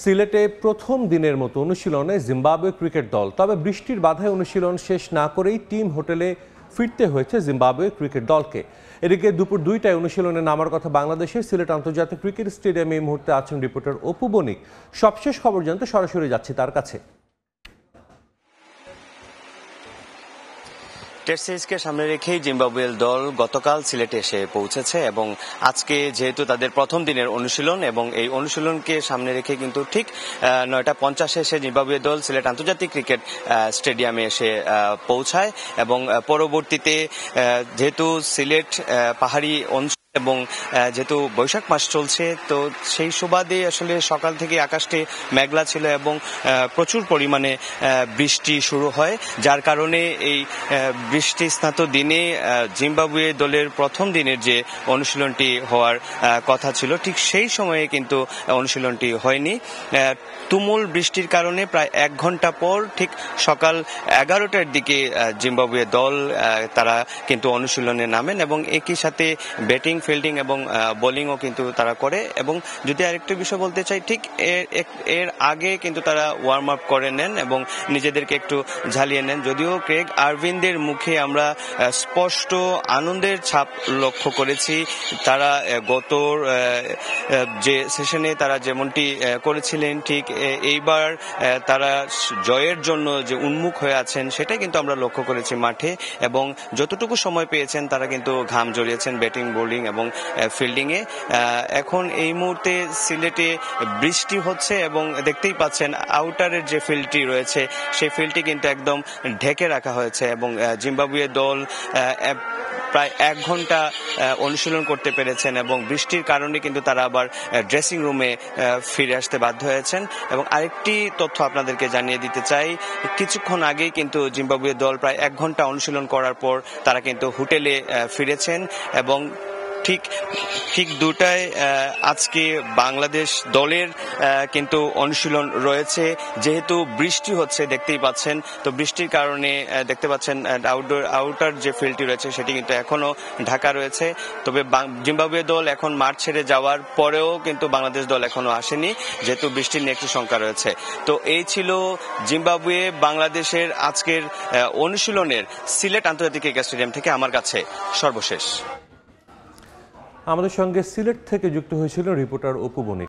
সিলেটে প্রথম দিনের মতো অনুশীলনে জিম্বাবুয়ে ক্রিকেট দল, তবে বৃষ্টির বাধায় অনুশীলন শেষ না করেই টিম হোটেলে ফিরতে হয়েছে জিম্বাবুয়ে ক্রিকেট দলকে। এদিকে দুপুর 2টায় অনুশীলনে নামার কথা বাংলাদেশের সিলেট আন্তর্জাতিক ক্রিকেট স্টেডিয়ামে এই মুহূর্তে আছেন রিপোর্টার অপু বণিক। সবশেষ খবর জানতে সরাসরি যাচ্ছি তার কাছে। টেস্ট সিরিজকে সামনে রেখেই জিম্বাবুয়ের দল গতকাল সিলেটে এসে পৌঁছেছে এবং আজকে যেহেতু তাদের প্রথম দিনের অনুশীলন এবং এই অনুশীলনকে সামনে রেখে কিন্তু ঠিক 9:50 এসে জিম্বাবুয়ের দল সিলেট আন্তর্জাতিক ক্রিকেট স্টেডিয়ামে এসে পৌঁছায় এবং পরবর্তীতে যেহেতু সিলেট পাহাড়ি অঞ্চল এবং যেহেতু বৈশাখ মাস চলছে, তো সেই সুবাদে আসলে সকাল থেকে আকাশটি মেঘলা ছিল এবং প্রচুর পরিমাণে বৃষ্টি শুরু হয়, যার কারণে এই বৃষ্টি স্নাত দিনে জিম্বাবুয়ে দলের প্রথম দিনের যে অনুশীলনটি হওয়ার কথা ছিল ঠিক সেই সময়ে কিন্তু অনুশীলনটি হয়নি। তুমুল বৃষ্টির কারণে প্রায় 1 ঘন্টা পর ঠিক সকাল 11টার দিকে জিম্বাবুয়ে দল তারা কিন্তু অনুশীলনে নামেন এবং একই সাথে ব্যাটিং, ফিল্ডিং এবং বোলিংও কিন্তু তারা করে। এবং যদি আরেকটা বিষয় বলতে চাই, ঠিক এর আগে কিন্তু তারা ওয়ার্ম আপ করে নেন এবং নিজেদেরকে একটু ঝালিয়ে নেন। যদিও ক্রেগ আরভিনদের মুখে আমরা স্পষ্ট আনন্দের ছাপ লক্ষ্য করেছি। তারা গত যে সেশনে তারা যেমনটি করেছিলেন ঠিক এইবার তারা জয়ের জন্য যে উন্মুখ হয়ে আছেন সেটাই কিন্তু আমরা লক্ষ্য করেছি মাঠে, এবং যতটুকু সময় পেয়েছেন তারা কিন্তু ঘাম জড়িয়েছেন ব্যাটিং, বোলিং এবং ফিল্ডিং এ। এখন এই মুহূর্তে সিলেটে বৃষ্টি হচ্ছে এবং দেখতেই পাচ্ছেন আউটারের যে ফিল্ডটি রয়েছে সেই ফিল্ডটি কিন্তু একদম ঢেকে রাখা হয়েছে এবং জিম্বাবুয়ে দল প্রায় 1 ঘন্টা অনুশীলন করতে পেরেছেন এবং বৃষ্টির কারণে কিন্তু তারা আবার ড্রেসিং রুমে ফিরে আসতে বাধ্য হয়েছেন। এবং আরেকটি তথ্য আপনাদেরকে জানিয়ে দিতে চাই, কিছুক্ষণ আগেই কিন্তু জিম্বাবুয়ে দল প্রায় 1 ঘন্টা অনুশীলন করার পর তারা কিন্তু হোটেলে ফিরেছেন এবং ঠিক 2টায় আজকে বাংলাদেশ দলের কিন্তু অনুশীলন রয়েছে। যেহেতু বৃষ্টি হচ্ছে দেখতেই পাচ্ছেন, তো বৃষ্টির কারণে দেখতে পাচ্ছেন আউটার যে ফিল্ডটি রয়েছে সেটি কিন্তু এখনো ঢাকা রয়েছে। তবে জিম্বাবুয়ে দল এখন মাঠ ছেড়ে যাওয়ার পরেও কিন্তু বাংলাদেশ দল এখনো আসেনি, যেহেতু বৃষ্টির নিয়ে একটু শঙ্কা রয়েছে। তো এই ছিল জিম্বাবুয়ে বাংলাদেশের আজকের অনুশীলনের সিলেট আন্তর্জাতিক ক্রিকেট স্টেডিয়াম থেকে আমার কাছে সর্বশেষ। আমাদের সঙ্গে সিলেট থেকে যুক্ত হয়েছিল রিপোর্টার অপু বণিক।